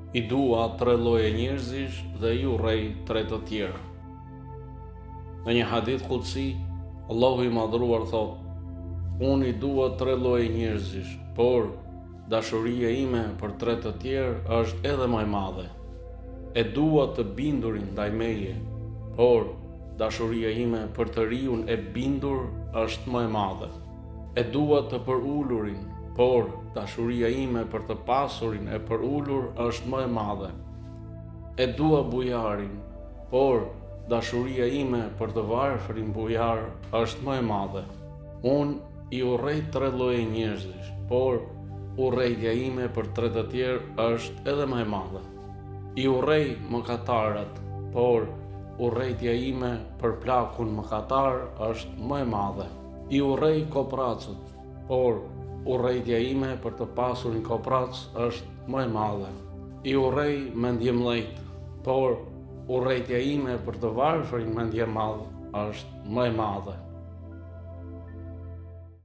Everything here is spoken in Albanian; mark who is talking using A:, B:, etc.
A: I dua 3 lloje njerëzish dhe I urrej 3 të tjera. Në një hadith qudsi, Allahu I madhruar thot: Unë I dua 3 lloje njerëzish, por dashuria ime për 3 të tjerë është edhe më e madhe. E dua të bindurin ndaj meje, por dashuria ime për të riun e bindur është më e madhe. E dua të përulurin, por dashuria ime për të pasurin e përulur është më e madhe. E dua bujarin, por dashuria ime për të varfrin bujar është më e madhe. Unë I urrej 3 lloje njerëzish, por urrejtja ime për 3 të tjerë është edhe më e madhe. I urrej mëkatarët, por urrejtja ime për plakun mëkatar është më e madhe. I urrej kopracët, por urrejtja ime për të pasurin koprac është më e madhe. I urrej mendjemëllejt, por urrejtja ime për të varfrin mendjemadh është më e madhe.